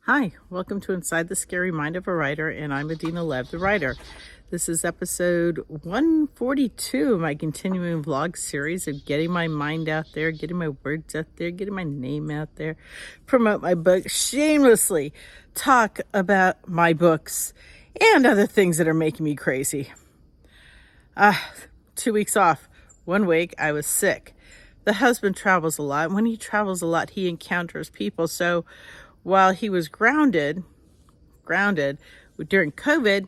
Hi, welcome to Inside the Scary Mind of a Writer, and I'm Adina Lev, the writer. This is episode 142 of my continuing vlog series of getting my mind out there, getting my words out there, getting my name out there, promote my book, shamelessly talk about my books and other things that are making me crazy. 2 weeks off. 1 week I was sick. The husband travels a lot. When he travels a lot, he encounters people. So while he was grounded during COVID,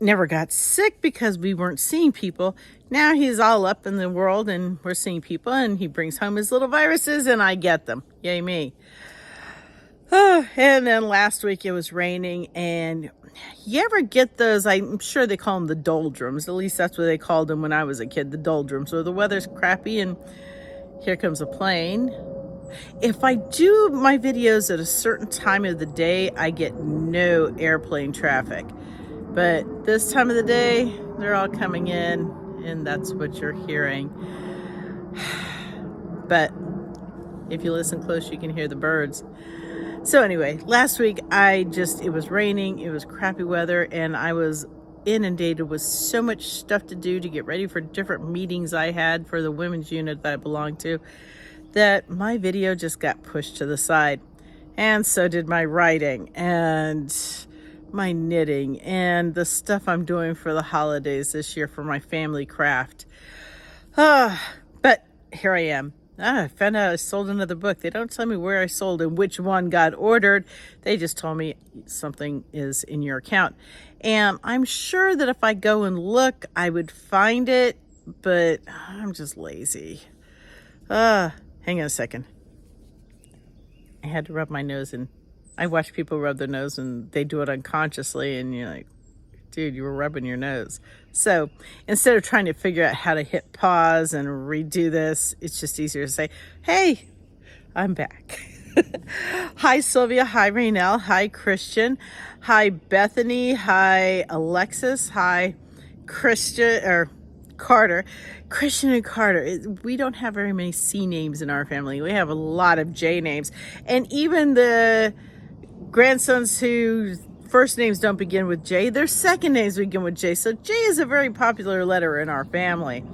never got sick because we weren't seeing people. Now he's all up in the world and we're seeing people, and he brings home his little viruses and I get them. Yay me. And then last week it was raining, and you ever get those, I'm sure they call them the doldrums. At least that's what they called them when I was a kid, the doldrums, where the weather's crappy and here comes a plane. If I do my videos at a certain time of the day, I get no airplane traffic. But this time of the day, they're all coming in, and that's what you're hearing. But if you listen close, you can hear the birds. So anyway, last week it was raining, it was crappy weather, and I was inundated with so much stuff to do to get ready for different meetings I had for the women's unit that I belong to, that my video just got pushed to the side. And so did my writing and my knitting and the stuff I'm doing for the holidays this year for my family craft. But here I am. I found out I sold another book. They don't tell me where I sold and which one got ordered. They just told me something is in your account. And I'm sure that if I go and look, I would find it, but I'm just lazy. Hang on a second. I had to rub my nose, and I watch people rub their nose and they do it unconsciously, and you're like, dude, you were rubbing your nose. So instead of trying to figure out how to hit pause and redo this, it's just easier to say, hey, I'm back. Hi, Sylvia. Hi, Raynell. Hi, Christian. Hi, Bethany. Hi, Alexis. Hi, Carter. Christian and Carter. We don't have very many C names in our family. We have a lot of J names. And even the grandsons whose first names don't begin with J, their second names begin with J. So J is a very popular letter in our family.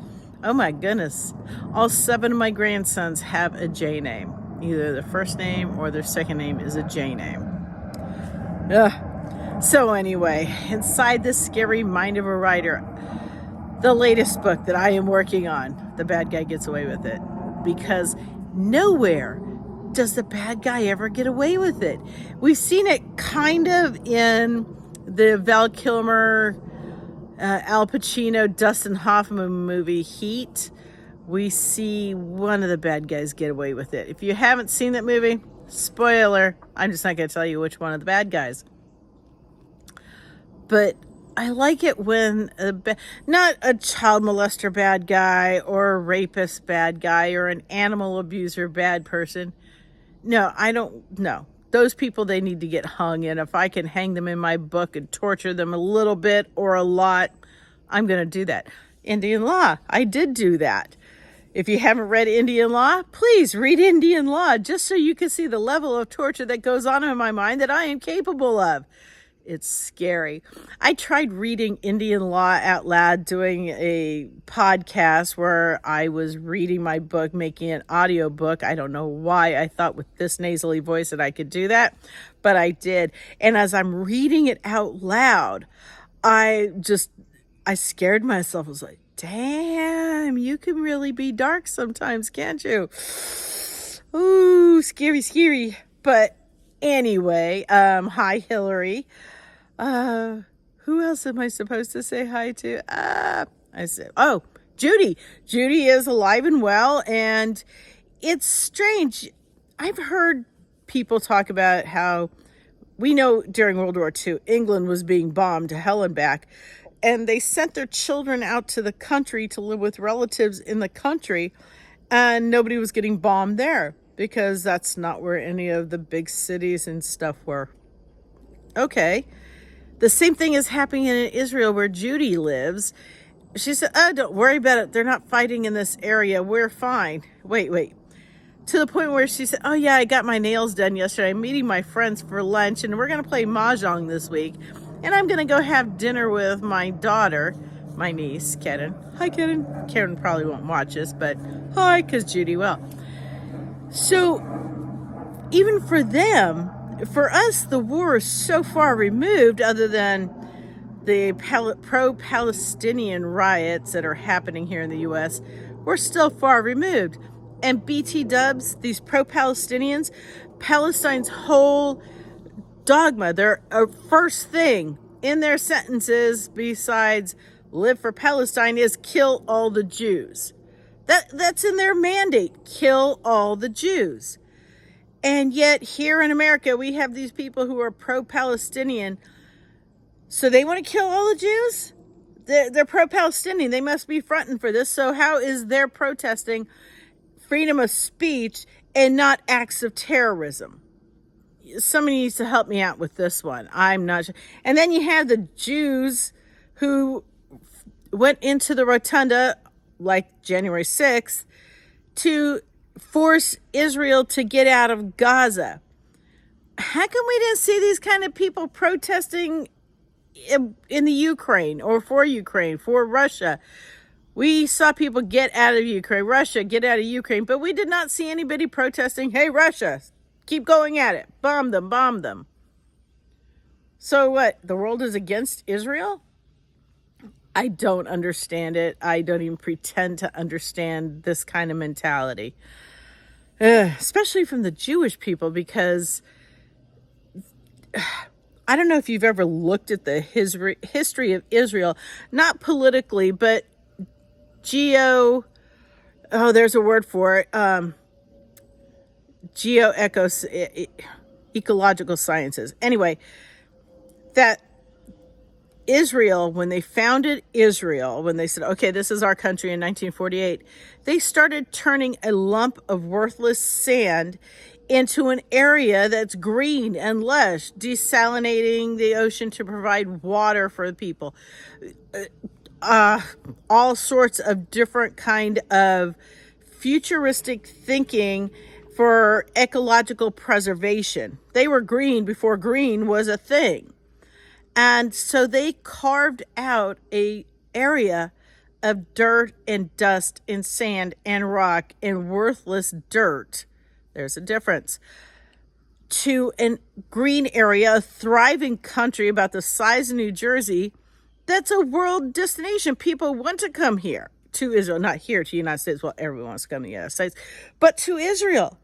Oh my goodness. All 7 of my grandsons have a J name. Either their first name or their second name is a J name. So anyway, Inside the Scary Mind of a Writer, the latest book that I am working on, the bad guy gets away with it. Because nowhere does the bad guy ever get away with it. We've seen it kind of in the Val Kilmer, Al Pacino, Dustin Hoffman movie Heat. We see one of the bad guys get away with it. If you haven't seen that movie, spoiler, I'm just not going to tell you which one of the bad guys. But I like it when not a child molester bad guy or a rapist bad guy or an animal abuser bad person. No, I don't know. Those people, they need to get hung. And if I can hang them in my book and torture them a little bit or a lot, I'm going to do that. Indian Law, I did do that. If you haven't read Indian Law, please read Indian Law, just so you can see the level of torture that goes on in my mind that I am capable of. It's scary. I tried reading Indian Law out loud, doing a podcast where I was reading my book, making an audio book. I don't know why I thought with this nasally voice that I could do that, but I did. And as I'm reading it out loud, I scared myself. I was like, damn, you can really be dark sometimes, can't you? Ooh, scary, scary. But anyway, hi, Hillary. Who else am I supposed to say hi to? I said, Judy. Judy is alive and well, and it's strange. I've heard people talk about how we know during World War II, England was being bombed to hell and back, and they sent their children out to the country to live with relatives in the country, and nobody was getting bombed there because that's not where any of the big cities and stuff were. Okay. The same thing is happening in Israel where Judy lives. She said, don't worry about it. They're not fighting in this area. We're fine. Wait. to the point where she said, oh yeah, I got my nails done yesterday. I'm meeting my friends for lunch and we're going to play Mahjong this week. And I'm going to go have dinner with my daughter, my niece, Karen. Hi, Karen. Karen probably won't watch this, but hi, because Judy will. So even for them, for us, the war is so far removed, other than the pro-Palestinian riots that are happening here in the U.S., we're still far removed. And BT dubs, these pro-Palestinians, Palestine's whole dogma, their first thing in their sentences besides live for Palestine is kill all the Jews. That's in their mandate, kill all the Jews. And yet here in America, we have these people who are pro-Palestinian. So they want to kill all the Jews? They're pro-Palestinian. They must be fronting for this. So how is their protesting freedom of speech and not acts of terrorism? Somebody needs to help me out with this one. I'm not sure. And then you have the Jews who went into the rotunda like January 6th to force Israel to get out of Gaza. How come we didn't see these kind of people protesting in the Ukraine or for Russia? We saw people get out of Ukraine, Russia get out of Ukraine, but we did not see anybody protesting, hey, Russia, keep going at it, bomb them, bomb them. So what, the world is against Israel? I don't understand it. I don't even pretend to understand this kind of mentality, especially from the Jewish people, because I don't know if you've ever looked at the history of Israel, not politically, but there's a word for it, ecological sciences. Anyway, that Israel, when they founded Israel, when they said, okay, this is our country in 1948, they started turning a lump of worthless sand into an area that's green and lush, desalinating the ocean to provide water for the people. All sorts of different kind of futuristic thinking for ecological preservation. They were green before green was a thing. And so they carved out a area of dirt and dust and sand and rock and worthless dirt. There's a difference. To a green area, a thriving country about the size of New Jersey, that's a world destination. People want to come here to Israel, not here to the United States. Well, everyone wants to come to the United States, but to Israel.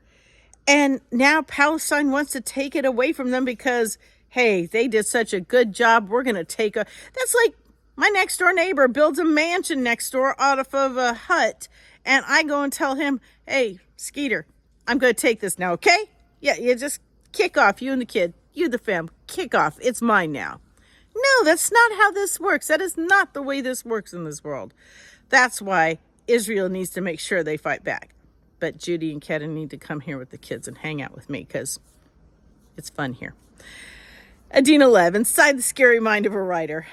And now Palestine wants to take it away from them because, hey, they did such a good job. We're going to take that's like my next door neighbor builds a mansion next door out of a hut. And I go and tell him, hey, Skeeter, I'm going to take this now. Okay. Yeah. You just kick off, you and the kid, you, the fam, kick off. It's mine now. No, that's not how this works. That is not the way this works in this world. That's why Israel needs to make sure they fight back. But Judy and Kevin need to come here with the kids and hang out with me because it's fun here. Adina Lev, inside the scary mind of a writer.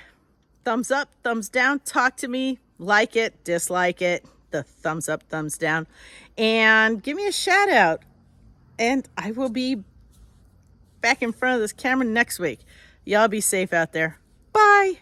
Thumbs up, thumbs down, talk to me, like it, dislike it, the thumbs up, thumbs down, and give me a shout out. And I will be back in front of this camera next week. Y'all be safe out there. Bye.